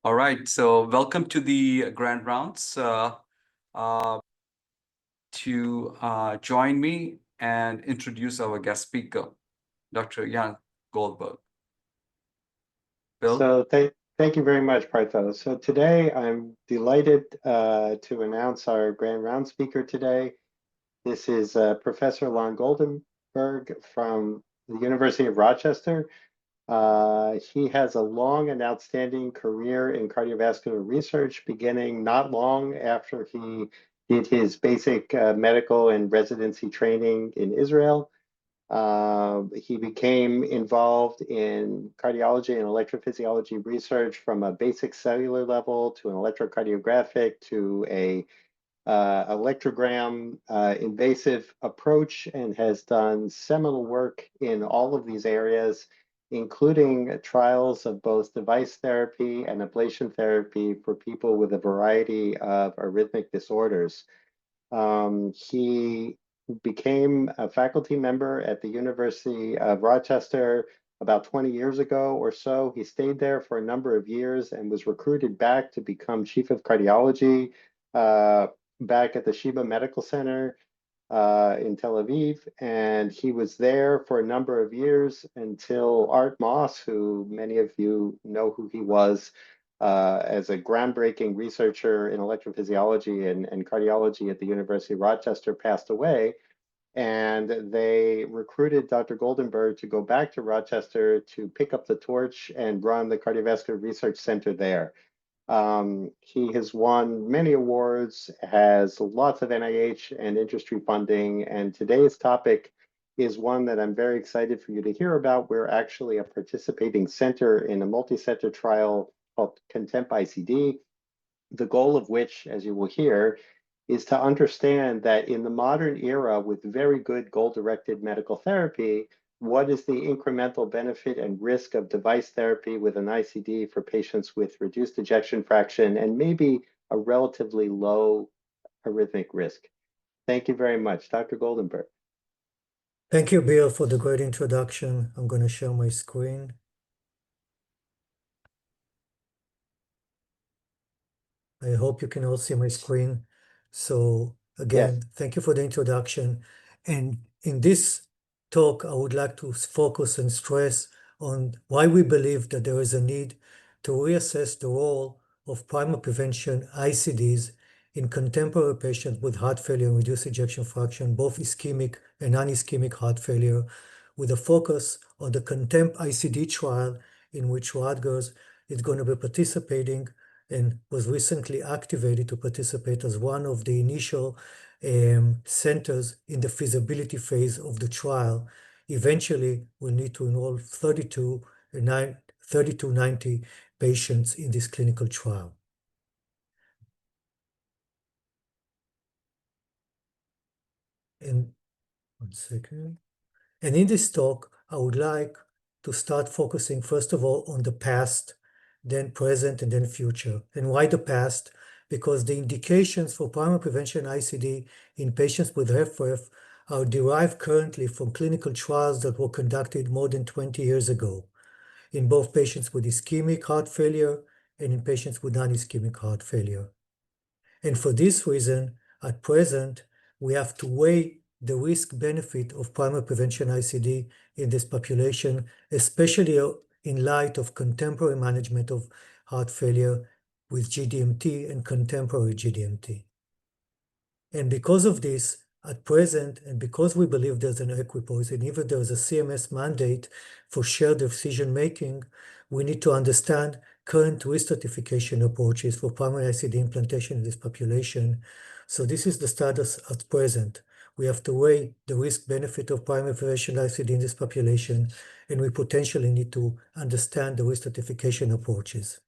All right, so welcome to the Grand Rounds. Join me and introduce our guest speaker, Dr. Jan Goldberg. Bill? So thank you very much, Partho. So today I'm delighted to announce our Grand Round speaker today. This is Professor Lon Goldenberg from the University of Rochester. He has a long and outstanding career in cardiovascular research, beginning not long after he did his basic medical and residency training in Israel. He became involved in cardiology and electrophysiology research from a basic cellular level to an electrocardiographic to a electrogram invasive approach, and has done seminal work in all of these areas, including trials of both device therapy and ablation therapy for people with a variety of arrhythmic disorders. He became a faculty member at the University of Rochester about 20 years ago or so. He stayed there for a number of years and was recruited back to become chief of cardiology back at the Sheba Medical Center in Tel Aviv. And he was there for a number of years until Art Moss, who many of you know who he was, as a groundbreaking researcher in electrophysiology and cardiology at the University of Rochester, passed away. And they recruited Dr. Goldenberg to go back to Rochester to pick up the torch and run the cardiovascular research center there. He has won many awards, has lots of NIH and industry funding, and today's topic is one that I'm very excited for you to hear about. We're actually a participating center in a multi-center trial called CONTEMP ICD, the goal of which, as you will hear, is to understand that in the modern era with very good goal-directed medical therapy, what is the incremental benefit and risk of device therapy with an ICD for patients with reduced ejection fraction and maybe a relatively low arrhythmic risk? Thank you very much. Dr. Goldenberg. Thank you, Bill, for the great introduction. I'm going to share my screen. I hope you can all see my screen. So again, Yes. Thank you for the introduction. And in this talk, I would like to focus and stress on why we believe that there is a need to reassess the role of primary prevention ICDs in contemporary patients with heart failure and reduced ejection fraction, both ischemic and non-ischemic heart failure, with a focus on the CONTEMP ICD trial in which Rutgers is going to be participating and was recently activated to participate as one of the initial centers in the feasibility phase of the trial. Eventually, we'll need to enroll 30-90 patients in this clinical trial. And one second. And in this talk, I would like to start focusing, first of all, on the past, then present, and then future. And why the past? Because the indications for primary prevention ICD in patients with HFrEF are derived currently from clinical trials that were conducted more than 20 years ago in both patients with ischemic heart failure and in patients with non-ischemic heart failure. And for this reason, at present, we have to weigh the risk-benefit of primary prevention ICD in this population, especially in light of contemporary management of heart failure with GDMT and contemporary GDMT. And because of this, at present, and because we believe there's an equipoise, and even there's a CMS mandate for shared decision-making, we need to understand current risk stratification approaches for primary ICD implantation in this population. So this is the status at present. We have to weigh the risk-benefit of primary prevention ICD in this population, and we potentially need to understand the risk stratification approaches.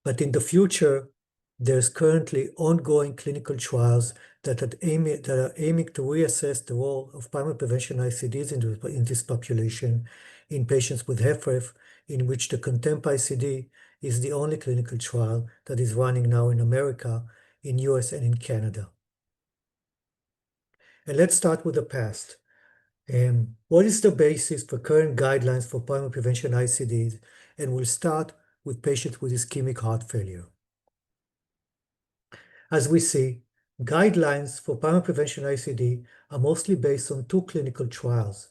But in the future, there's currently ongoing clinical trials that are aiming to reassess the role of primary prevention ICDs in this population in patients with HFrEF, in which the CONTEMP ICD is the only clinical trial that is running now in America, in US, and in Canada. And let's start with the past. What is the basis for current guidelines for primary prevention ICDs? And we'll start with patients with ischemic heart failure. As we see, guidelines for primary prevention ICD are mostly based on two clinical trials.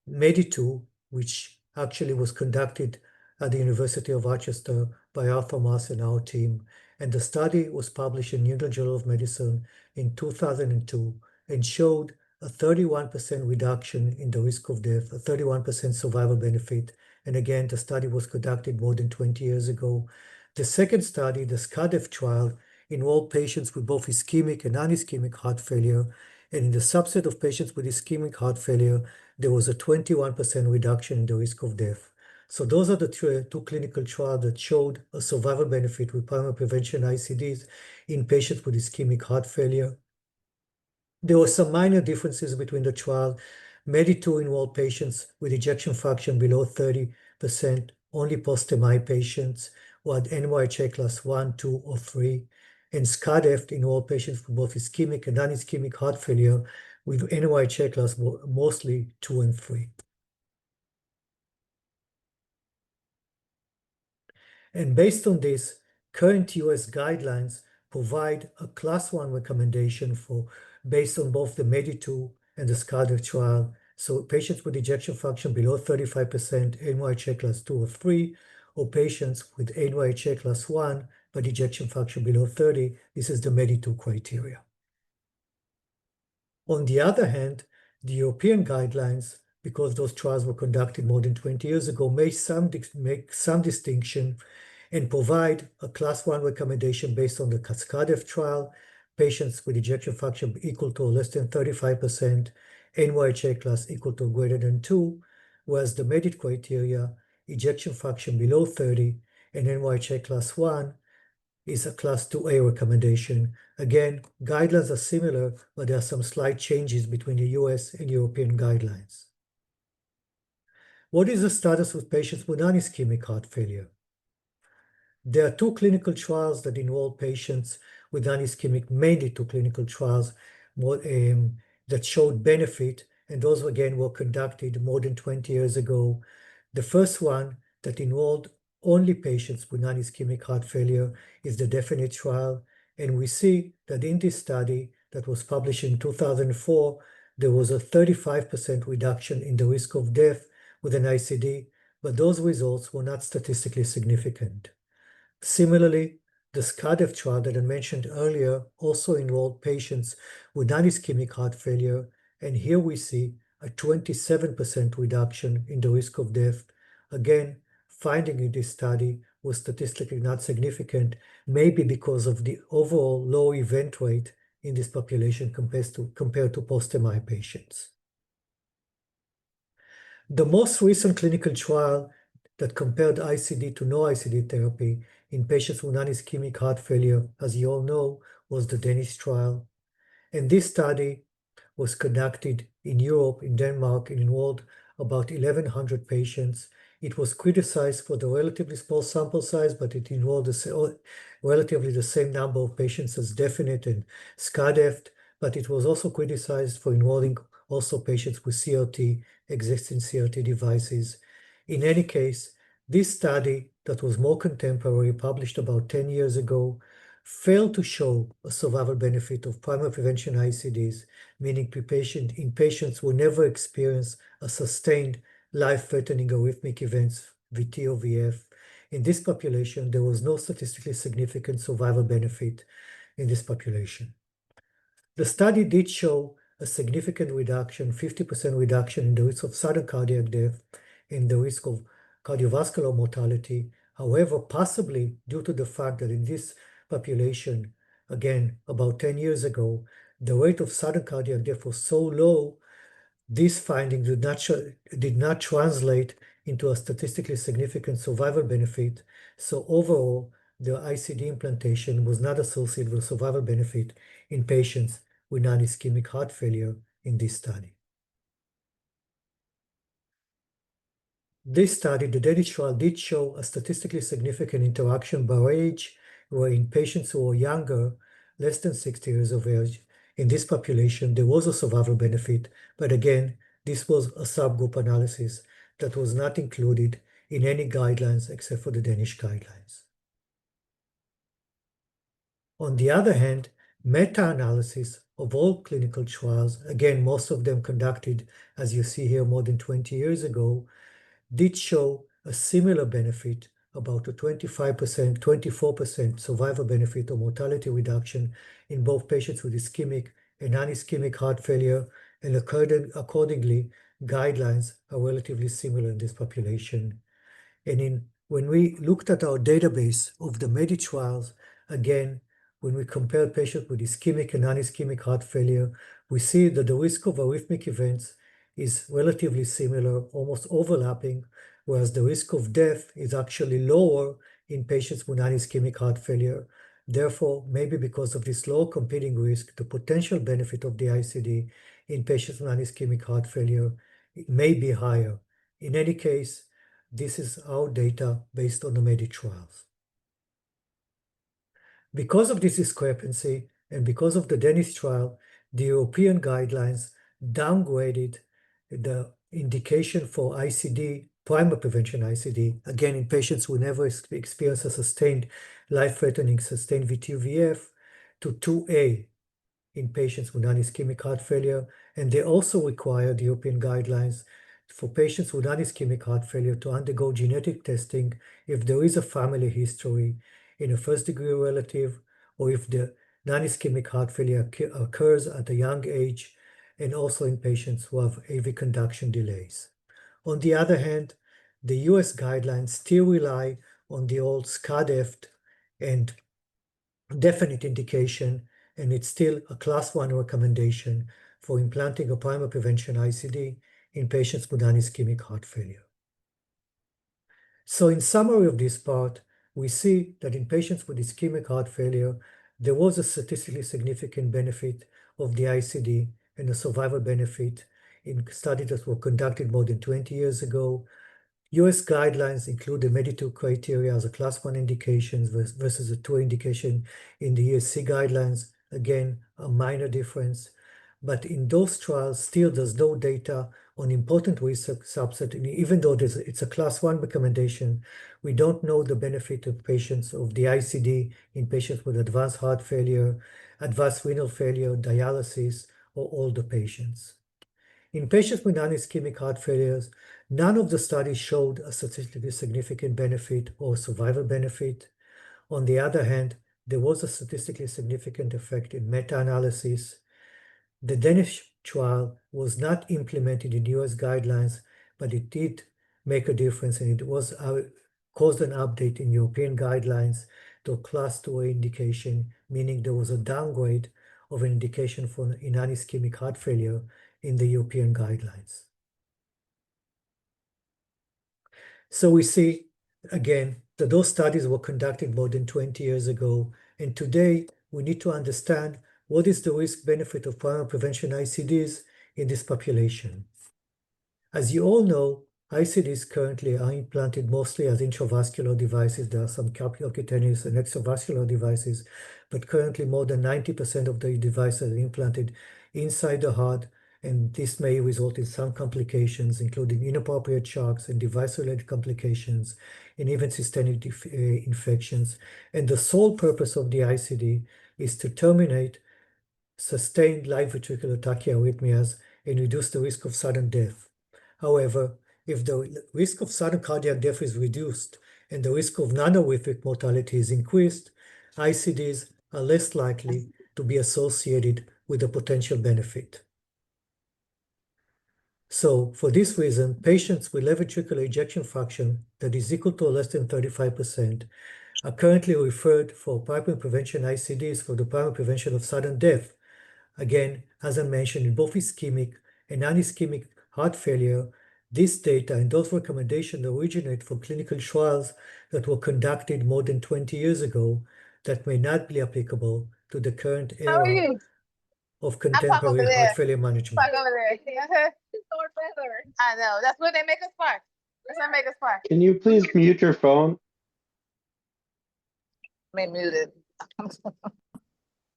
MEDI2, which actually was conducted at the University of Rochester by Arthur Moss and our team, and the study was published in New England Journal of Medicine in 2002 and showed a 31% reduction in the risk of death, a 31% survival benefit. And again, the study was conducted more than 20 years ago. The second study, the SCOTEMP trial, enrolled patients with both ischemic and non-ischemic heart failure. And in the subset of patients with ischemic heart failure, there was a 21% reduction in the risk of death. So those are the two clinical trials that showed a survival benefit with primary prevention ICDs in patients with ischemic heart failure. There were some minor differences between the trial. MEDI2 enrolled patients with ejection fraction below 30%, only post-MI patients who had NYHA class 1, 2, or 3. And SCOTEMP enrolled patients with both ischemic and non-ischemic heart failure with NYHA class mostly 2 and 3. And based on this, current US guidelines provide a class 1 recommendation for based on both the MEDI2 and the SCOTEMP trial. So patients with ejection fraction below 35%, NYHA class 2 or 3, or patients with NYHA class 1, but ejection fraction below 30, this is the MEDI2 criteria. On the other hand, the European guidelines, because those trials were conducted more than 20 years ago, make some distinction and provide a class 1 recommendation based on the SCOTEMP trial, patients with ejection fraction equal to or less than 35%, NYHA class equal to or greater than 2, whereas the MEDIT criteria, ejection fraction below 30, and NYHA class 1 is a class 2A recommendation. Again, guidelines are similar, but there are some slight changes between the US and European guidelines. What is the status with patients with non-ischemic heart failure? There are two clinical trials that enroll patients with non-ischemic, mainly two clinical trials that showed benefit, and those again were conducted more than 20 years ago. The first one that enrolled only patients with non-ischemic heart failure is the DEFINITE trial, and we see that in this study that was published in 2004, there was a 35% reduction in the risk of death with an ICD, but those results were not statistically significant. Similarly, the SCOTEMP trial that I mentioned earlier also enrolled patients with non-ischemic heart failure, and here we see a 27% reduction in the risk of death. Again, finding in this study was statistically not significant, maybe because of the overall low event rate in this population compared to post-MI patients. The most recent clinical trial that compared ICD to no ICD therapy in patients with non-ischemic heart failure, as you all know, was the Danish trial. And this study was conducted in Europe, in Denmark, and enrolled about 1,100 patients. It was criticized for the relatively small sample size, but it enrolled relatively the same number of patients as DEFINITE and SCOTEMP, but it was also criticized for enrolling also patients with CRT, existing CRT devices. In any case, this study that was more contemporary, published about 10 years ago, failed to show a survival benefit of primary prevention ICDs, meaning in patients who never experienced a sustained life-threatening arrhythmic events, VT or VF. In this population, there was no statistically significant survival benefit in this population. The study did show a significant reduction, 50% reduction in the risk of sudden cardiac death, in the risk of cardiovascular mortality. However, possibly due to the fact that in this population, again, about 10 years ago, the rate of sudden cardiac death was so low, these findings did not translate into a statistically significant survival benefit. So overall, the ICD implantation was not associated with survival benefit in patients with non-ischemic heart failure in this study. This study, the Danish trial, did show a statistically significant interaction by age, where in patients who were younger, less than 60 years of age, in this population, there was a survival benefit, but again, this was a subgroup analysis that was not included in any guidelines except for the Danish guidelines. On the other hand, meta-analysis of all clinical trials, again, most of them conducted, as you see here, more than 20 years ago, did show a similar benefit, about a 25%, 24% survival benefit or mortality reduction in both patients with ischemic and non-ischemic heart failure, and accordingly, guidelines are relatively similar in this population. And when we looked at our database of the MEDI trials, again, when we compare patients with ischemic and non-ischemic heart failure, we see that the risk of arrhythmic events is relatively similar, almost overlapping, whereas the risk of death is actually lower in patients with non-ischemic heart failure. Therefore, maybe because of this low competing risk, the potential benefit of the ICD in patients with non-ischemic heart failure may be higher. In any case, this is our data based on the MEDI trials. Because of this discrepancy and because of the Danish trial, the European guidelines downgraded the indication for ICD, primary prevention ICD, again in patients who never experience a sustained life-threatening sustained VTVF, to 2A in patients with non-ischemic heart failure. And they also require the European guidelines for patients with non-ischemic heart failure to undergo genetic testing if there is a family history in a first-degree relative, or if the non-ischemic heart failure occurs at a young age, and also in patients who have AV conduction delays. On the other hand, the US guidelines still rely on the old SCADEF and definite indication, and it's still a class 1 recommendation for implanting a primary prevention ICD in patients with non-ischemic heart failure. So in summary of this part, we see that in patients with ischemic heart failure, there was a statistically significant benefit of the ICD and a survival benefit in studies that were conducted more than 20 years ago. US guidelines include the MEDI2 criteria as a class 1 indication versus a 2 indication in the ESC guidelines. Again, a minor difference. But in those trials, still there's no data on important risk subset. And even though it's a class 1 recommendation, we don't know the benefit of patients of the ICD in patients with advanced heart failure, advanced renal failure, dialysis, or older patients. In patients with non-ischemic heart failures, none of the studies showed a statistically significant benefit or survival benefit. On the other hand, there was a statistically significant effect in meta-analysis. The Danish trial was not implemented in US guidelines, but it did make a difference, and it was caused an update in European guidelines to a class 2A indication, meaning there was a downgrade of an indication for non-ischemic heart failure in the European guidelines. So we see, again, that those studies were conducted more than 20 years ago, and today we need to understand what is the risk-benefit of primary prevention ICDs in this population. As you all know, ICDs currently are implanted mostly as intravascular devices. There are some subcutaneous and extravascular devices, but currently more than 90% of the devices are implanted inside the heart, and this may result in some complications, including inappropriate shocks and device-related complications, and even systemic infections. And the sole purpose of the ICD is to terminate sustained live ventricular tachyarrhythmias and reduce the risk of sudden death. However, if the risk of sudden cardiac death is reduced and the risk of non-arrhythmic mortality is increased, ICDs are less likely to be associated with a potential benefit. So for this reason, patients with left ventricular ejection fraction that is equal to or less than 35% are currently referred for primary prevention ICDs for the primary prevention of sudden death. Again, as I mentioned, in both ischemic and non-ischemic heart failure, this data and those recommendations originate from clinical trials that were conducted more than 20 years ago that may not be applicable to the current era of contemporary heart failure management. I know. That's what they make us for. That's what they make us for. Can you please mute your phone? May mute it.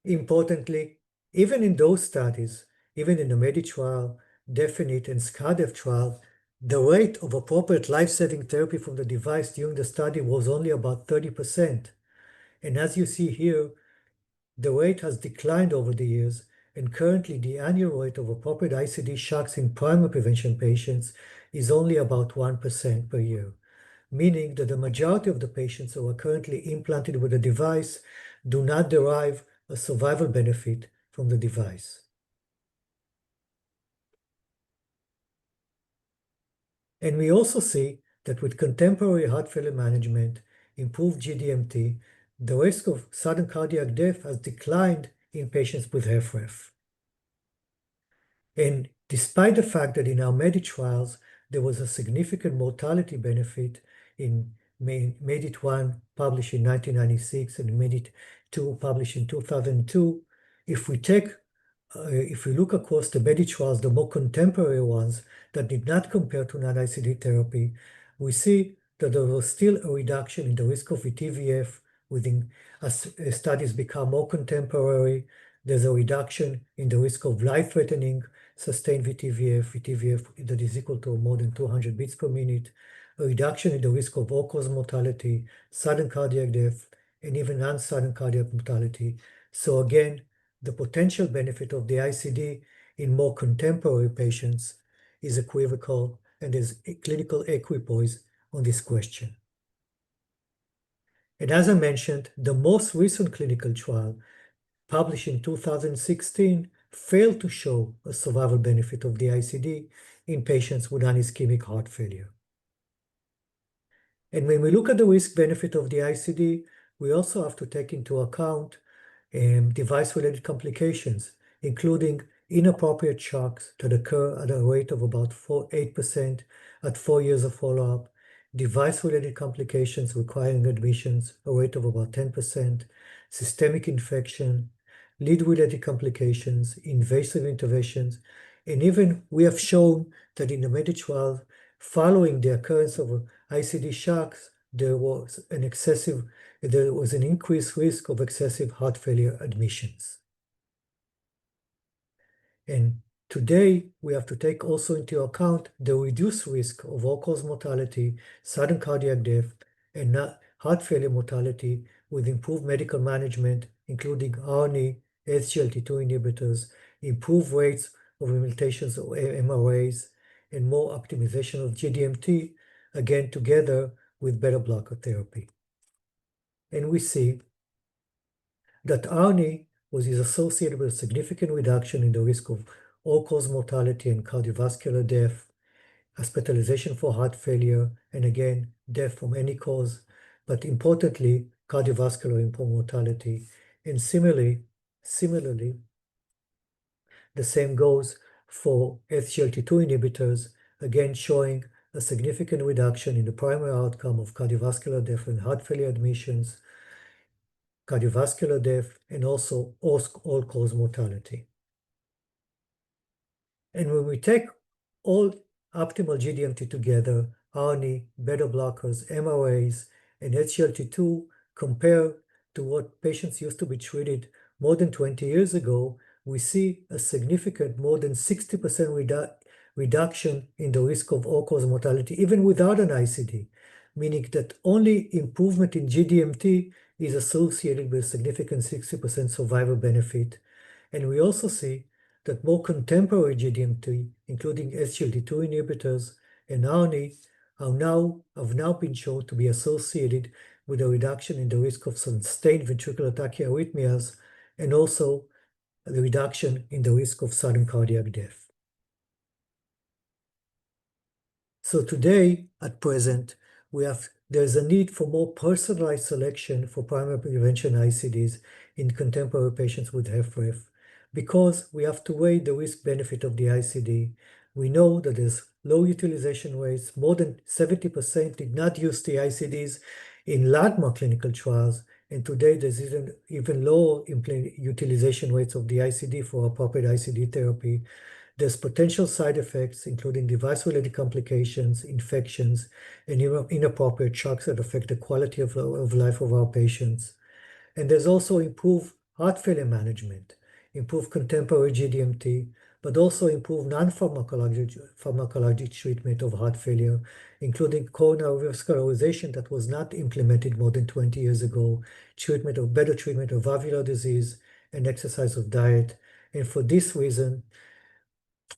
Importantly, even in those studies, even in the MEDI trial, DEFINITE and SCADEF trial, the rate of appropriate life-saving therapy from the device during the study was only about 30%. And as you see here, the rate has declined over the years, and currently the annual rate of appropriate ICD shocks in primary prevention patients is only about 1% per year, meaning that the majority of the patients who are currently implanted with the device do not derive a survival benefit from the device. And we also see that with contemporary heart failure management, improved GDMT, the risk of sudden cardiac death has declined in patients with HFrEF. And despite the fact that in our MEDIT trials, there was a significant mortality benefit in MEDIT 1 published in 1996 and MEDIT 2 published in 2002, if we look across the MEDIT trials, the more contemporary ones that did not compare to non-ICD therapy, we see that there was still a reduction in the risk of VTVF as studies become more contemporary. There's a reduction in the risk of life-threatening sustained VTVF that is equal to more than 200 beats per minute, a reduction in the risk of all-cause mortality, sudden cardiac death, and even non-sudden cardiac mortality. So again, the potential benefit of the ICD in more contemporary patients is equivocal, and there's a clinical equipoise on this question. And as I mentioned, the most recent clinical trial, published in 2016, failed to show a survival benefit of the ICD in patients with non-ischemic heart failure. And when we look at the risk-benefit of the ICD, we also have to take into account device-related complications, including inappropriate shocks that occur at a rate of about 8% at 4 years of follow-up, device-related complications requiring admissions, a rate of about 10%, systemic infection, lead-related complications, invasive interventions, and even we have shown that in the MEDIT trial, following the occurrence of ICD shocks, there was an increased risk of excessive heart failure admissions. And today, we have to take also into account the reduced risk of all-cause mortality, sudden cardiac death, and heart failure mortality with improved medical management, including ARNI, SGLT2 inhibitors, improved rates of rehabilitations or MRAs, and more optimization of GDMT, again, together with beta blocker therapy. And we see that ARNI is associated with a significant reduction in the risk of all-cause mortality and cardiovascular death, hospitalization for heart failure, and again, death from any cause, but importantly, cardiovascular mortality. And similarly, the same goes for SGLT2 inhibitors, again showing a significant reduction in the primary outcome of cardiovascular death and heart failure admissions, cardiovascular death, and also all-cause mortality. And when we take all optimal GDMT together, ARNI, beta blockers, MRAs, and SGLT2 compare to what patients used to be treated more than 20 years ago, we see a significant more than 60% reduction in the risk of all-cause mortality, even without an ICD, meaning that only improvement in GDMT is associated with a significant 60% survival benefit. And we also see that more contemporary GDMT, including SGLT2 inhibitors and ARNI, have now been shown to be associated with a reduction in the risk of sustained ventricular tachyarrhythmias and also the reduction in the risk of sudden cardiac death. So today, at present, there's a need for more personalized selection for primary prevention ICDs in contemporary patients with HFrEF, because we have to weigh the risk-benefit of the ICD. We know that there's low utilization rates. More than 70% did not use the ICDs in landmark clinical trials, and today there's even lower utilization rates of the ICD for appropriate ICD therapy. There's potential side effects, including device-related complications, infections, and inappropriate shocks that affect the quality of life of our patients. And there's also improved heart failure management, improved contemporary GDMT, but also improve non-pharmacologic treatment of heart failure, including coronary revascularization that was not implemented more than 20 years ago, better treatment of valvular disease, and exercise of diet. And for this reason,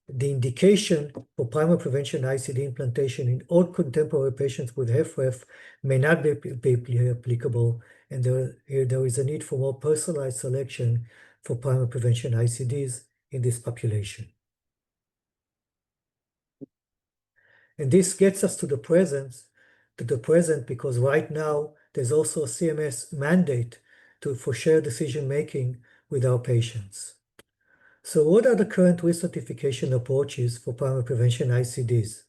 the indication for primary prevention ICD implantation in all contemporary patients with HFrEF may not be applicable, and there is a need for more personalized selection for primary prevention ICDs in this population. And this gets us to the present because right now there's also a CMS mandate for shared decision-making with our patients. So what are the current risk stratification approaches for primary prevention ICDs?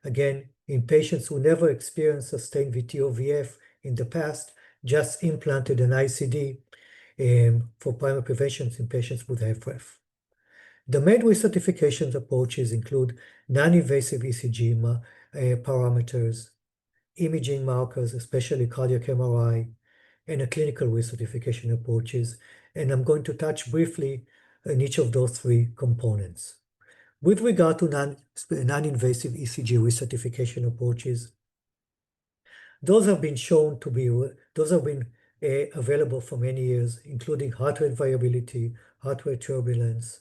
Again, in patients who never experienced sustained VT or VF in the past, just implanted an ICD for primary prevention in patients with HFrEF. The main risk stratification approaches include non-invasive ECG parameters, imaging markers, especially cardiac MRI, and a clinical risk stratification approaches. And I'm going to touch briefly on each of those three components. With regard to non-invasive ECG risk stratification approaches, those have been available for many years, including heart rate variability, heart rate turbulence,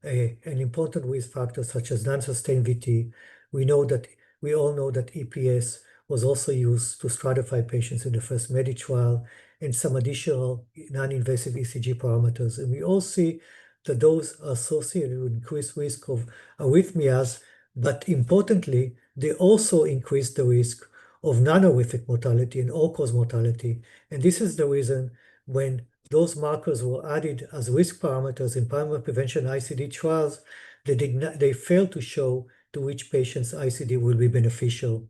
an important risk factor such as non-sustained VT. We all know that EPS was also used to stratify patients in the first MEDI trial, and some additional non-invasive ECG parameters. And we all see that those are associated with increased risk of arrhythmias, but importantly, they also increase the risk of non-horrific mortality and all-cause mortality. And this is the reason when those markers were added as risk parameters in primary prevention ICD trials, they failed to show to which patients ICD will be beneficial.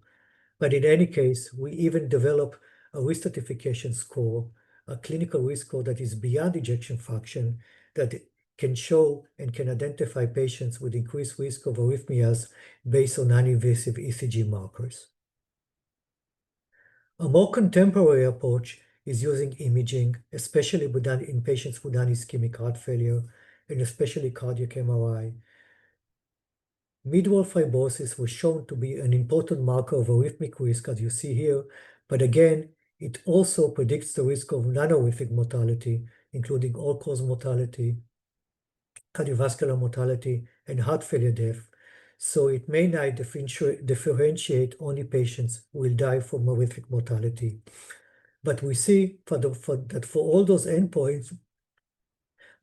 But in any case, we even develop a risk stratification score, a clinical risk score that is beyond ejection fraction, that can show and can identify patients with increased risk of arrhythmias based on non-invasive ECG markers. A more contemporary approach is using imaging, especially in patients with non-ischemic heart failure, and especially cardiac MRI. Mid-wall fibrosis was shown to be an important marker of arrhythmic risk, as you see here, but again, it also predicts the risk of non-horrific mortality, including all-cause mortality, cardiovascular mortality, and heart failure death. So it may not differentiate only patients who will die from horrific mortality. But we see that for all those endpoints,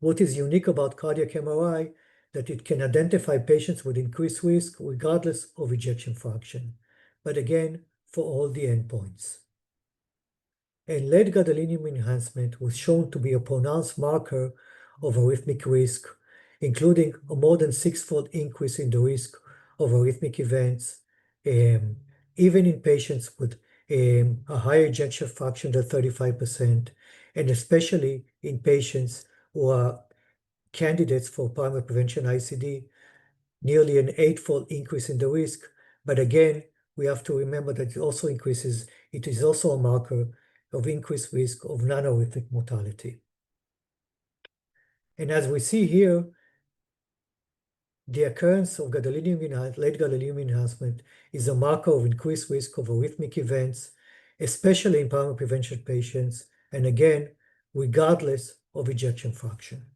what is unique about cardiac MRI, that it can identify patients with increased risk regardless of ejection fraction. But again, for all the endpoints. And lead gadolinium enhancement was shown to be a pronounced marker of arrhythmic risk, including a more than 6-fold increase in the risk of arrhythmic events, even in patients with a higher ejection fraction than 35%, and especially in patients who are candidates for primary prevention ICD, nearly an 8-fold increase in the risk. But again, we have to remember that it is also a marker of increased risk of non-horrific mortality. And as we see here, the occurrence of lead gadolinium enhancement is a marker of increased risk of arrhythmic events, especially in primary prevention patients, and again, regardless of ejection fraction.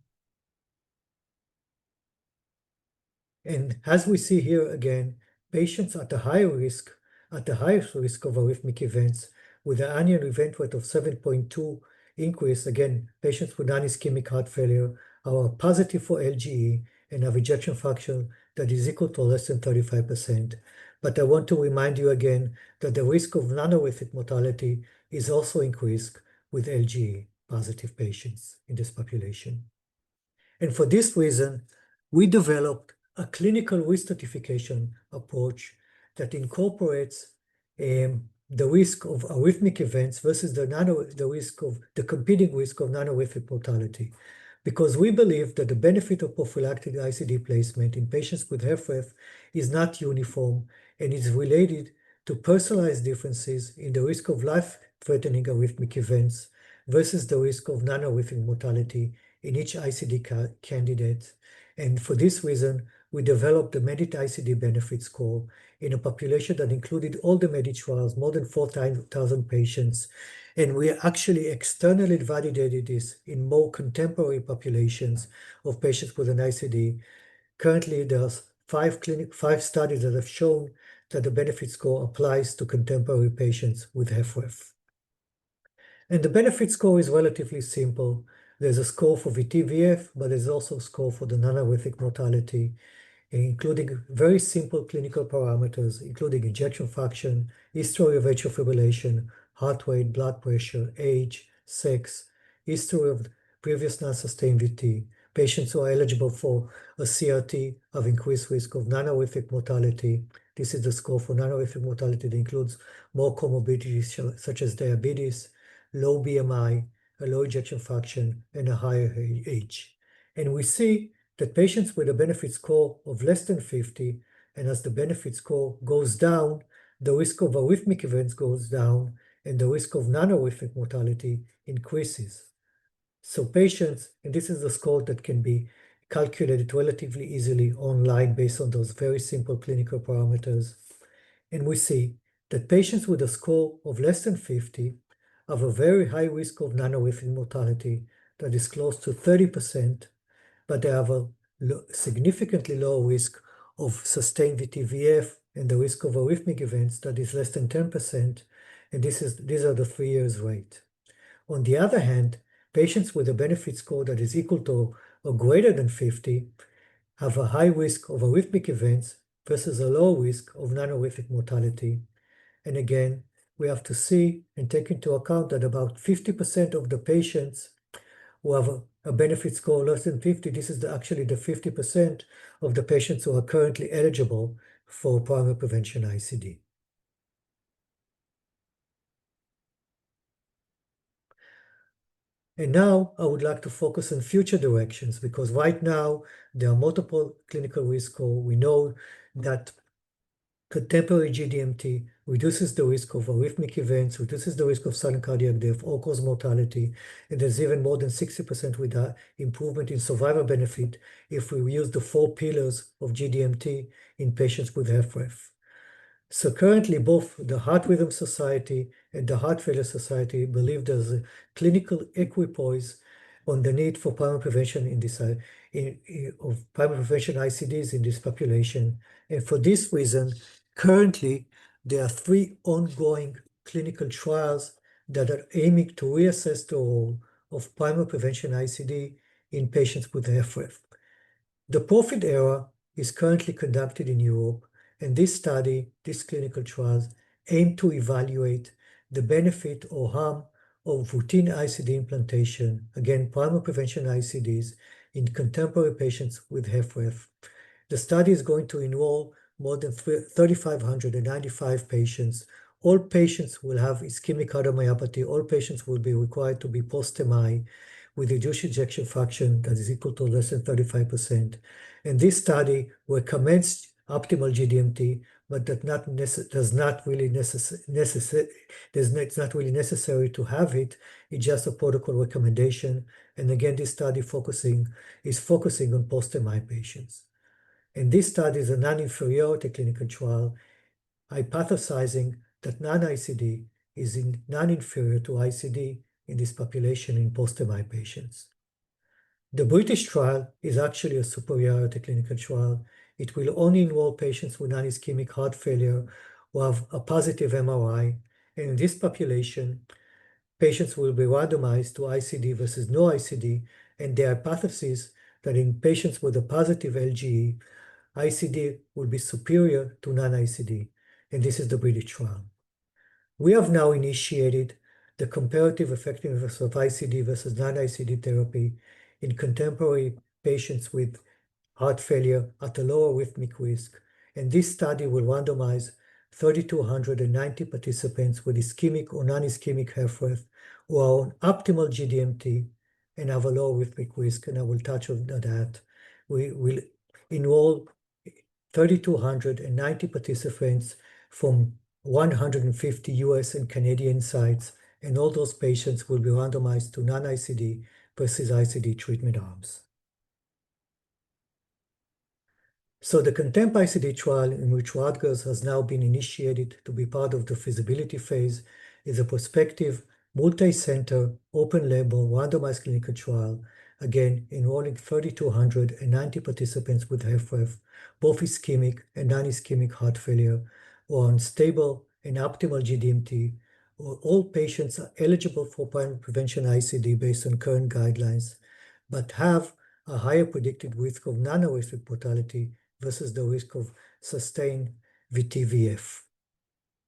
And as we see here again, patients at the highest risk of arrhythmic events with an annual event rate of 7.2 increase, again, patients with non-ischemic heart failure are positive for LGE and have ejection fraction that is equal to less than 35%. But I want to remind you again that the risk of non-horrific mortality is also increased with LGE positive patients in this population. And for this reason, we developed a clinical risk stratification approach that incorporates the risk of arrhythmic events versus the competing risk of non-horrific mortality. Because we believe that the benefit of prophylactic ICD placement in patients with HFrEF is not uniform and is related to personalized differences in the risk of life-threatening arrhythmic events versus the risk of non-horrific mortality in each ICD candidate. And for this reason, we developed the MEDIT ICD benefit score in a population that included all the MEDIT trials, more than 4,000 patients. And we actually externally validated this in more contemporary populations of patients with an ICD. Currently, there's five studies that have shown that the benefit score applies to contemporary patients with HFrEF. And the benefit score is relatively simple. There's a score for VT-VF, but there's also a score for the non-horrific mortality, including very simple clinical parameters, including ejection fraction, history of atrial fibrillation, heart rate, blood pressure, age, sex, history of previous non-sustained VT. Patients who are eligible for a CRT have increased risk of non-horrific mortality. This is the score for non-horrific mortality that includes more comorbidities such as diabetes, low BMI, a low ejection fraction, and a higher age. And we see that patients with a benefit score of less than 50, and as the benefit score goes down, the risk of arrhythmic events goes down, and the risk of non-horrific mortality increases. So patients, and this is a score that can be calculated relatively easily online based on those very simple clinical parameters. And we see that patients with a score of less than 50 have a very high risk of non-horrific mortality that is close to 30%, but they have a significantly lower risk of sustained VT-VF and the risk of arrhythmic events that is less than 10%, and these are the 3 years rate. On the other hand, patients with a benefit score that is equal to or greater than 50 have a high risk of arrhythmic events versus a low risk of non-horrific mortality. And again, we have to see and take into account that about 50% of the patients who have a benefit score less than 50, this is actually the 50% of the patients who are currently eligible for primary prevention ICD. And now I would like to focus on future directions, because right now there are multiple clinical risk scores. We know that contemporary GDMT reduces the risk of arrhythmic events, reduces the risk of sudden cardiac death, all-cause mortality, and there's even more than 60% with that improvement in survival benefit if we use the 4 pillars of GDMT in patients with HFrEF. So currently, both the Heart Rhythm Society and the Heart Failure Society believe there's a clinical equipoise on the need for primary prevention in this of primary prevention ICDs in this population. And for this reason, currently there are 3 ongoing clinical trials that are aiming to reassess the role of primary prevention ICD in patients with HFrEF. The PROFIT era is currently conducted in Europe, and these clinical trials aim to evaluate the benefit or harm of routine ICD implantation, again, primary prevention ICDs, in contemporary patients with HFrEF. The study is going to enroll more than 3,595 patients. All patients will have ischemic cardiomyopathy. All patients will be required to be post-MI with reduced ejection fraction that is equal to less than 35%. And this study recommends optimal GDMT, but it's not really necessary to have it. It's just a protocol recommendation. And again, this study is focusing on post-MI patients. And this study is a non-inferiority clinical trial hypothesizing that non-ICD is non-inferior to ICD in this population in post-MI patients. The British trial is actually a superiority clinical trial. It will only enroll patients with non-ischemic heart failure who have a positive MRI. And in this population, patients will be randomized to ICD versus no ICD. And the hypothesis that in patients with a positive LGE, ICD will be superior to non-ICD. And this is the British trial. We have now initiated the comparative effectiveness of ICD versus non-ICD therapy in contemporary patients with heart failure at a lower arrhythmic risk. And this study will randomize 3,290 participants with ischemic or non-ischemic HFrEF who are on optimal GDMT and have a low arrhythmic risk, and I will touch on that. We will enroll 3,290 participants from 150 US and Canadian sites, and all those patients will be randomized to non-ICD versus ICD treatment arms. So the CONTEMP ICD trial, in which Rutgers has now been initiated to be part of the feasibility phase, is a prospective, multi-center, open-label, randomized clinical trial, again, enrolling 3,290 participants with HFrEF, both ischemic and non-ischemic heart failure, or unstable and optimal GDMT, or all patients are eligible for primary prevention ICD based on current guidelines, but have a higher predicted risk of non-horrific mortality versus the risk of sustained VTVF.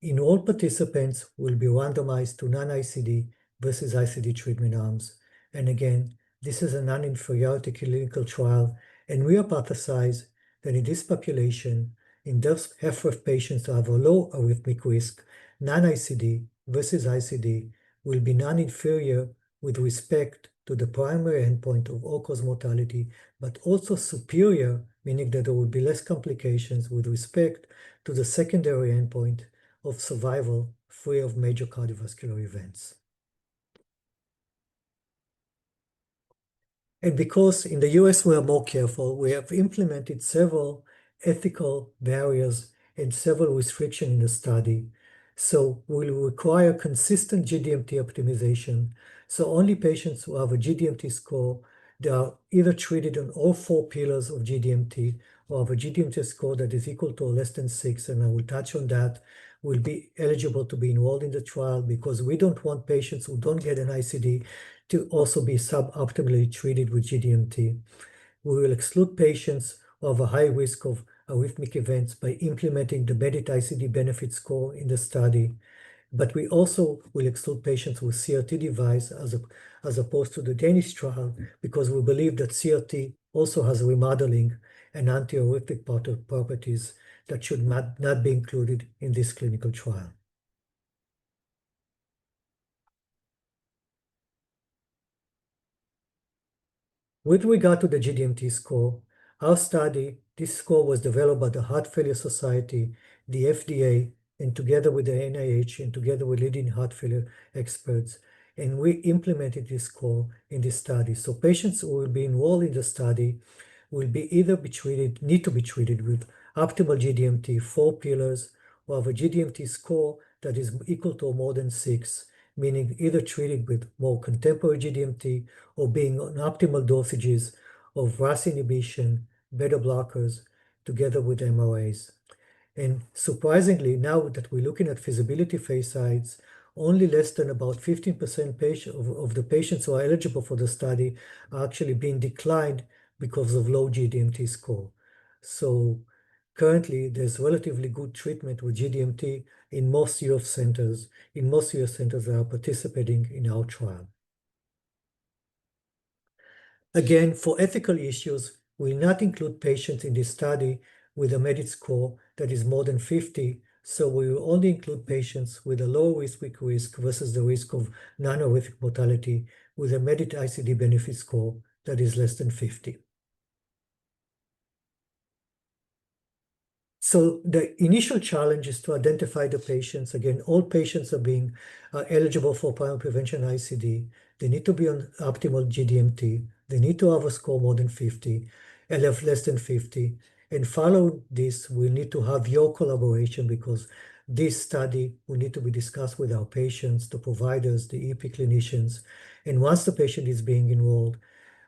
In all participants will be randomized to non-ICD versus ICD treatment arms. And again, this is a non-inferiority clinical trial, and we hypothesize that in this population, in those HFrEF patients who have a low arrhythmic risk, non-ICD versus ICD will be non-inferior with respect to the primary endpoint of all-cause mortality, but also superior, meaning that there will be less complications with respect to the secondary endpoint of survival free of major cardiovascular events. And because in the US we are more careful, we have implemented several ethical barriers and several restrictions in the study. So we'll require consistent GDMT optimization. So only patients who have a GDMT score, they are either treated on all 4 pillars of GDMT or have a GDMT score that is equal to or less than 6, and I will touch on that, will be eligible to be enrolled in the trial, because we don't want patients who don't get an ICD to also be suboptimally treated with GDMT. We will exclude patients who have a high risk of arrhythmic events by implementing the MEDIT ICD benefit score in the study. But we also will exclude patients with CRT device as opposed to the Danish trial, because we believe that CRT also has remodeling and anti-arrhythmic properties that should not be included in this clinical trial. With regard to the GDMT score, our study, this score was developed by the Heart Failure Society, the FDA, and together with the NIH, and together with leading heart failure experts. And we implemented this score in this study. So patients who will be enrolled in the study will be either need to be treated with optimal GDMT, 4 pillars, or have a GDMT score that is equal to or more than 6, meaning either treated with more contemporary GDMT or being on optimal dosages of RAS inhibition, beta blockers, together with MRAs. And surprisingly, now that we're looking at feasibility phase sites, only less than about 15% of the patients who are eligible for the study are actually being declined because of low GDMT score. So currently, there's relatively good treatment with GDMT in most US centers, that are participating in our trial. Again, for ethical issues, we will not include patients in this study with a MEDIT score that is more than 50, so we will only include patients with a low risk versus the risk of non-horrific mortality with a MEDIT ICD benefit score that is less than 50. So the initial challenge is to identify the patients. Again, all patients are being eligible for primary prevention ICD. They need to be on optimal GDMT. They need to have a score more than 50, and have less than 50. And follow this, we need to have your collaboration, because this study will need to be discussed with our patients, the providers, the EP clinicians. And once the patient is being enrolled,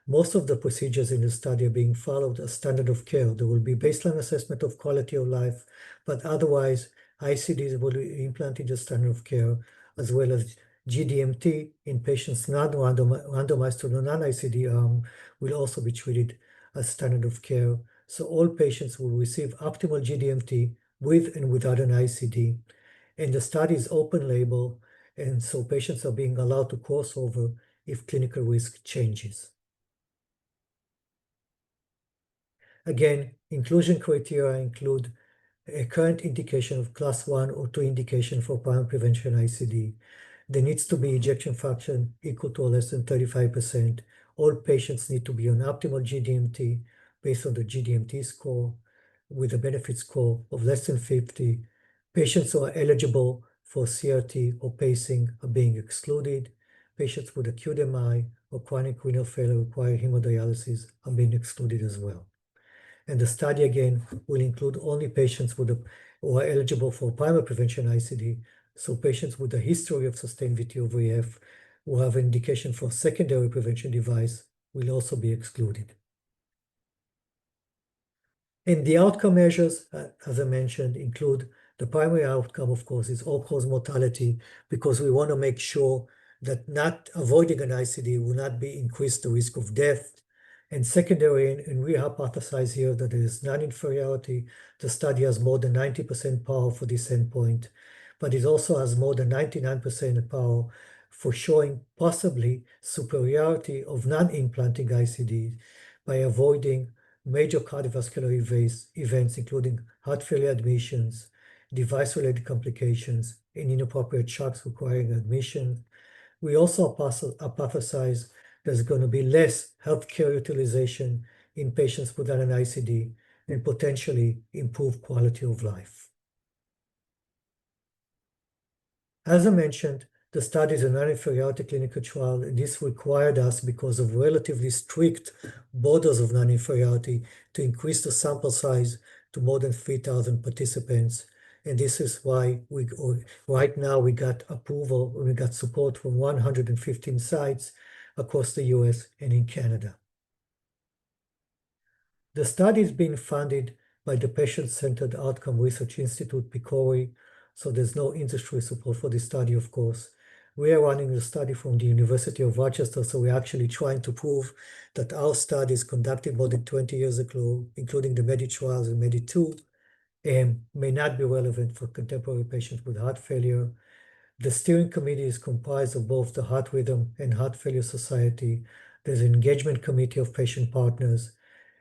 most of the procedures in the study are being followed as standard of care. There will be baseline assessment of quality of life, but otherwise, ICDs will be implanted as standard of care, as well as GDMT in patients not randomized to the non-ICD arm will also be treated as standard of care. So all patients will receive optimal GDMT with and without an ICD. And the study is open label, and so patients are being allowed to cross over if clinical risk changes. Again, inclusion criteria include a current indication of class 1 or 2 indication for primary prevention ICD. There needs to be ejection fraction equal to or less than 35%. All patients need to be on optimal GDMT based on the GDMT score with a benefit score of less than 50. Patients who are eligible for CRT or pacing are being excluded. patients with acute MI or chronic renal failure requiring hemodialysis are being excluded as well. And the study again will include only patients who are eligible for primary prevention ICD. So patients with a history of sustained VT/VF who have an indication for secondary prevention device will also be excluded. And the outcome measures, as I mentioned, include the primary outcome, of course, is all-cause mortality, because we want to make sure that not avoiding an ICD will not be increase the risk of death. And secondary, and we hypothesize here that there is non-inferiority. The study has more than 90% power for this endpoint, but it also has more than 99% power for showing possibly superiority of non-implanting ICD by avoiding major cardiovascular events, including heart failure admissions, device-related complications, and inappropriate shocks requiring admission. We also hypothesize there's going to be less healthcare utilization in patients without an ICD and potentially improve quality of life. As I mentioned, the study is a non-inferiority clinical trial, and this required us, because of relatively strict borders of non-inferiority, to increase the sample size to more than 3,000 participants. And this is why right now we got approval, we got support from 115 sites across the US and in Canada. The study is being funded by the Patient-Centered Outcome Research Institute, PCORI, so there's no industry support for this study, of course. We are running the study from the University of Rochester, so we're actually trying to prove that our studies conducted more than 20 years ago, including the MEDI trials and MEDI2, may not be relevant for contemporary patients with heart failure. The steering committee is comprised of both the Heart Rhythm and Heart Failure Society. There's an engagement committee of patient partners,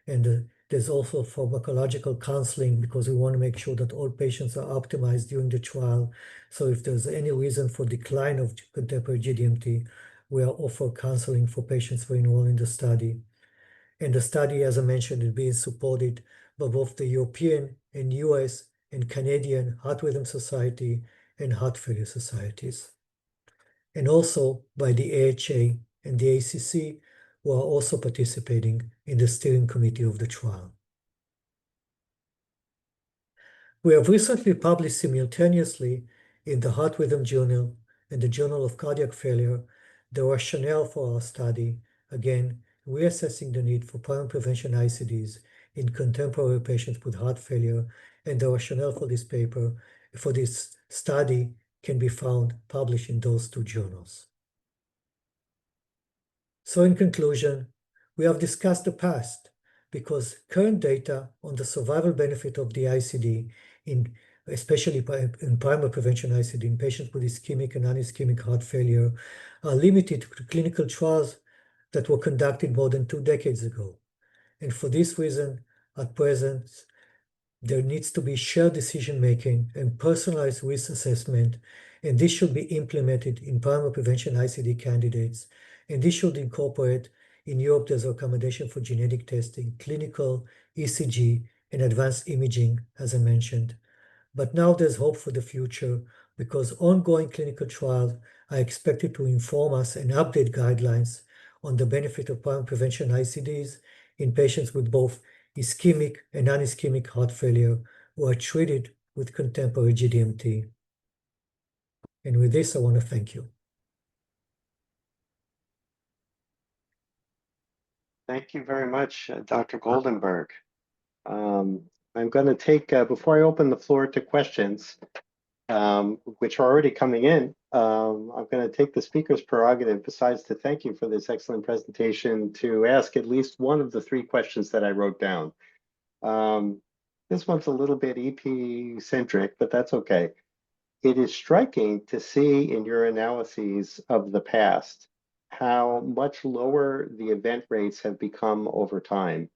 and there's also pharmacological counseling, because we want to make sure that all patients are optimized during the trial. So if there's any reason for decline of contemporary GDMT, we are offer counseling for patients who enroll in the study. And the study, as I mentioned, is being supported by both the European and US and Canadian Heart Rhythm Society and Heart Failure Societies, and also by the AHA and the ACC, who are also participating in the steering committee of the trial. We have recently published simultaneously in the Heart Rhythm Journal and the Journal of Cardiac Failure the rationale for our study, again, reassessing the need for primary prevention ICDs in contemporary patients with heart failure, and the rationale for this paper, for this study, can be found published in those two journals. So in conclusion, we have discussed the past, because current data on the survival benefit of the ICD, especially in primary prevention ICD in patients with ischemic and non-ischemic heart failure, are limited to clinical trials that were conducted more than 2 decades ago. And for this reason, at present, there needs to be shared decision-making and personalized risk assessment, and this should be implemented in primary prevention ICD candidates. And this should incorporate, in Europe, there's a recommendation for genetic testing, clinical, ECG, and advanced imaging, as I mentioned. But now there's hope for the future, because ongoing clinical trials are expected to inform us and update guidelines on the benefit of primary prevention ICDs in patients with both ischemic and non-ischemic heart failure who are treated with contemporary GDMT. And with this, I want to thank you. Thank you very much, Dr. Goldenberg. I'm going to take, before I open the floor to questions, which are already coming in, I'm going to take the speaker's prerogative, besides to thank you for this excellent presentation, to ask at least one of the 3 questions that I wrote down. This one's a little bit EP-centric, but that's okay. It is striking to see in your analyses of the past how much lower the event rates have become over time,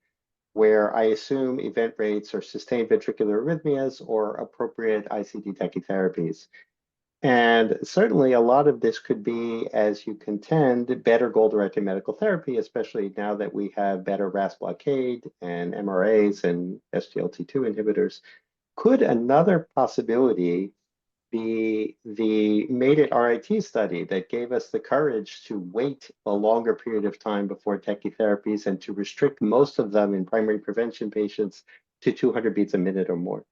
where I assume event rates are sustained ventricular arrhythmias or appropriate ICD tachytherapies. And certainly a lot of this could be, as you contend, better goal-directed medical therapy, especially now that we have better RAS blockade and MRAs and SGLT2 inhibitors. Could another possibility the Made It RIT study that gave us the courage to wait a longer period of time before techie therapies and to restrict most of them in primary prevention patients to 200 beats a minute or more?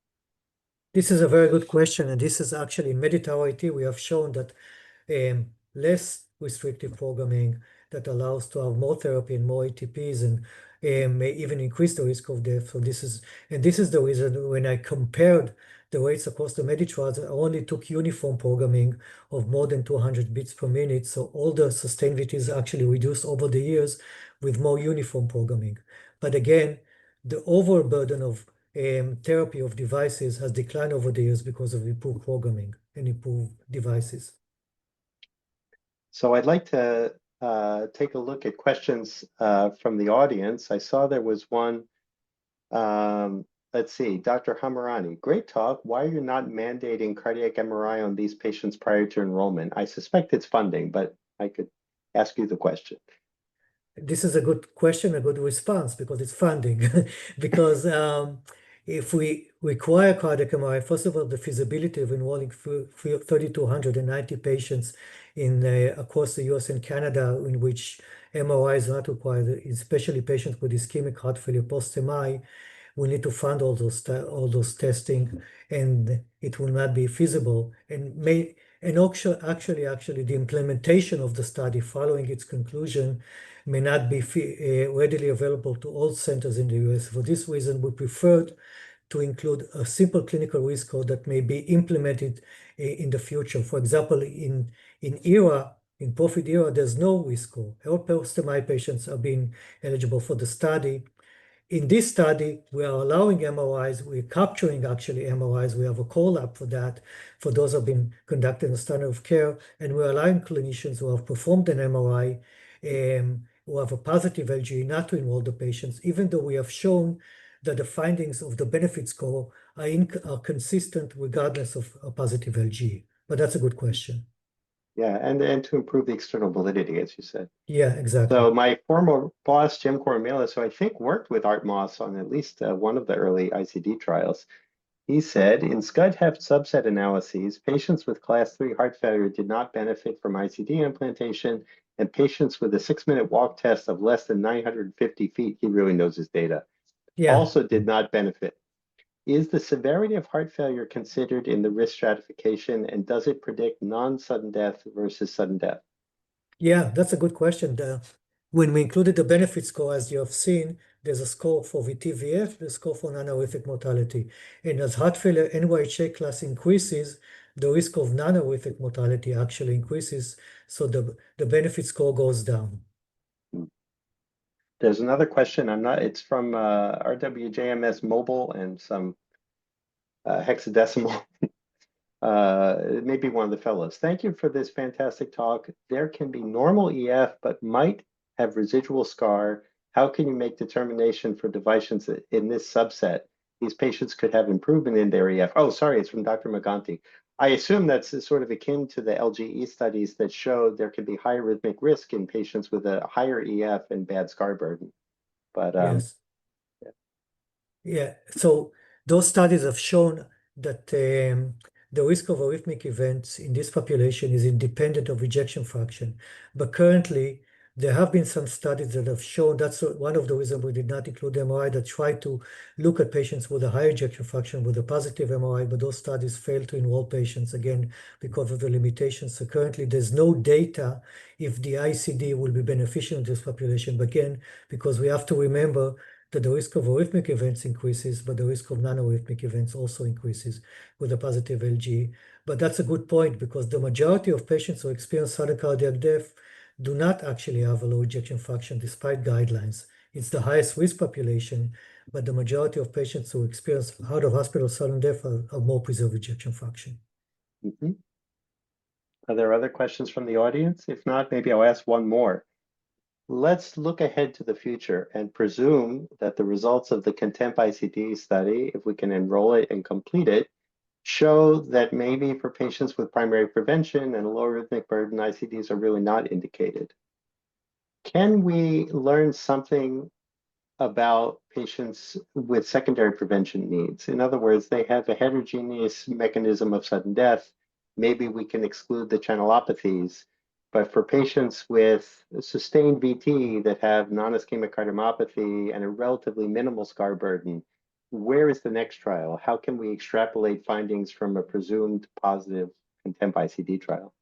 This is a very good question, and this is actually in Made It RIT. We have shown that less restrictive programming that allows to have more therapy and more ATPs and may even increase the risk of death. So this is the reason when I compared the rates across the Medi trials, I only took uniform programming of more than 200 beats per minute. So all the sustained VT is actually reduced over the years with more uniform programming. But again, the overburden of therapy of devices has declined over the years because of improved programming and improved devices. So I'd like to take a look at questions from the audience. I saw there was one. Let's see, Dr. Hamarani, great talk. Why are you not mandating cardiac MRI on these patients prior to enrollment? I suspect it's funding, but I could ask you the question. This is a good question, a good response, because it's funding. Because if we require cardiac MRI, first of all, the feasibility of enrolling 3,290 patients in across the US and Canada, in which MRI is not required, especially patients with ischemic heart failure post-MI, we need to fund all those testing, and it will not be feasible. And actually, the implementation of the study following its conclusion may not be readily available to all centers in the US. For this reason, we preferred to include a simple clinical risk score that may be implemented in the future. For example, in PROFIT era, there's no risk score. All post-MI patients are being eligible for the study. In this study, we are allowing MRIs. We're capturing actually MRIs. We have a call up for that, for those who have been conducting a standard of care. And we're allowing clinicians who have performed an MRI, who have a positive LG, not to enroll the patients, even though we have shown that the findings of the benefit score are consistent regardless of a positive LG. But that's a good question. Yeah, and to improve the external validity, as you said. Yeah, exactly. So my former boss, Jim Coromila, who I think worked with Art Moss on at least one of the early ICD trials, he said, in SCUD-HEF subset analyses, patients with class 3 heart failure did not benefit from ICD implantation, and patients with a 6-minute walk test of less than 950 feet, he really knows his data, also did not benefit. Is the severity of heart failure considered in the risk stratification, and does it predict non-sudden death versus sudden death? Yeah, that's a good question. When we included the benefit score, as you have seen, there's a score for VT-VF, the score for non-horrific mortality. And as heart failure NYHA class increases, the risk of non-horrific mortality actually increases, so the benefit score goes down. There's another question. It's from RWJMS Mobile and some hexadecimal. It may be one of the fellows. Thank you for this fantastic talk. There can be normal EF, but might have residual scar. How can you make determination for devices in this subset? These patients could have improvement in their EF. Oh, sorry, it's from Dr. Maganti. I assume that's sort of akin to the LGE studies that showed there can be high rhythmic risk in patients with a higher EF and bad scar burden. But yes. Yeah, so those studies have shown that the risk of arrhythmic events in this population is independent of ejection fraction. But currently, there have been some studies that have shown, that's one of the reasons we did not include MRI, that tried to look at patients with a high ejection fraction with a positive MRI, but those studies failed to enroll patients, again, because of the limitations. So currently, there's no data if the ICD will be beneficial in this population. But again, because we have to remember that the risk of arrhythmic events increases, but the risk of non-arrhythmic events also increases with a positive LG. But that's a good point, because the majority of patients who experience sudden cardiac death do not actually have a low ejection fraction despite guidelines. It's the highest risk population, but the majority of patients who experience out-of-hospital sudden death have more preserved ejection fraction. Mm-hmm. Are there other questions from the audience? If not, maybe I'll ask one more. Let's look ahead to the future and presume that the results of the CONTEMP ICD study, if we can enroll it and complete it, show that maybe for patients with primary prevention and a low rhythmic burden, ICDs are really not indicated. Can we learn something about patients with secondary prevention needs? In other words, they have a heterogeneous mechanism of sudden death. maybe we can exclude the channelopathies. But for patients with sustained VT that have non-ischemic cardiomyopathy and a relatively minimal scar burden, where is the next trial? How can we extrapolate findings from a presumed positive CONTEMP ICD trial?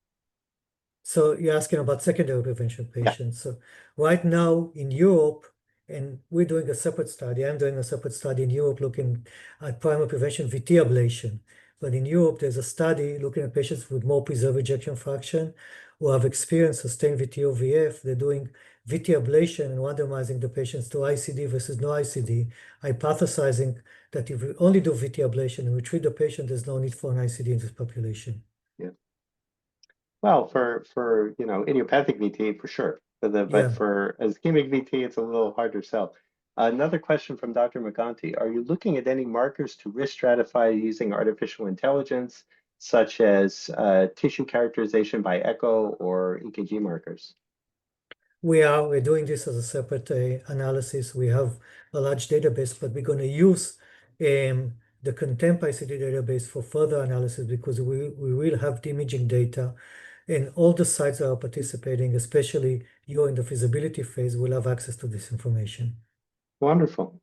So you're asking about secondary prevention Yeah. patients. So right now in Europe, and we're doing a separate study, I'm doing a separate study in Europe looking at primary prevention VT ablation. But in Europe, there's a study looking at patients with more preserved ejection fraction who have experienced sustained VT or VF. They're doing VT ablation and randomizing the patients to ICD versus no ICD, hypothesizing that if we only do VT ablation and we treat the patient, there's no need for an ICD in this population. Well, for idiopathic VT for sure. Yeah. But for ischemic VT, it's a little harder sell. Another question from Dr. Maganti: are you looking at any markers to risk stratify using artificial intelligence, such as tissue characterization by echo or EKG markers? We're doing this as a separate analysis. We have a large database, but we're going to use the CONTEMP ICD database for further analysis because we will have the imaging data, and all the sites that are participating, especially you in the feasibility phase, will have access to this information. Wonderful.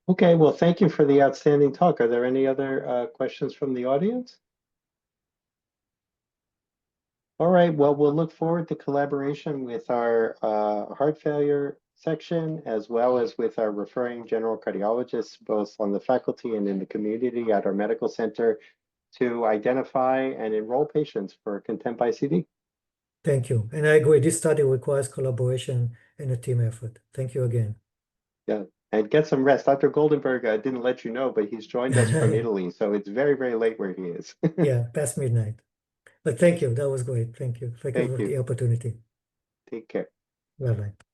Okay, well, thank you for the outstanding talk. Are there any other questions from the audience? All right, well, we'll look forward to collaboration with our heart failure section, as well as with our referring general cardiologists, both on the faculty and in the community at our medical center, to identify and enroll patients for CONTEMP ICD. Thank you. And I agree, this study requires collaboration and a team effort. Thank you again. Yeah, and get some rest. Dr. Goldenberg didn't let you know, but he's joined us from Italy, so it's very, very late where he is. Yeah, past midnight. But thank you, that was great. Thank you. Thank you Thank for the you. opportunity. Take care. Bye-bye.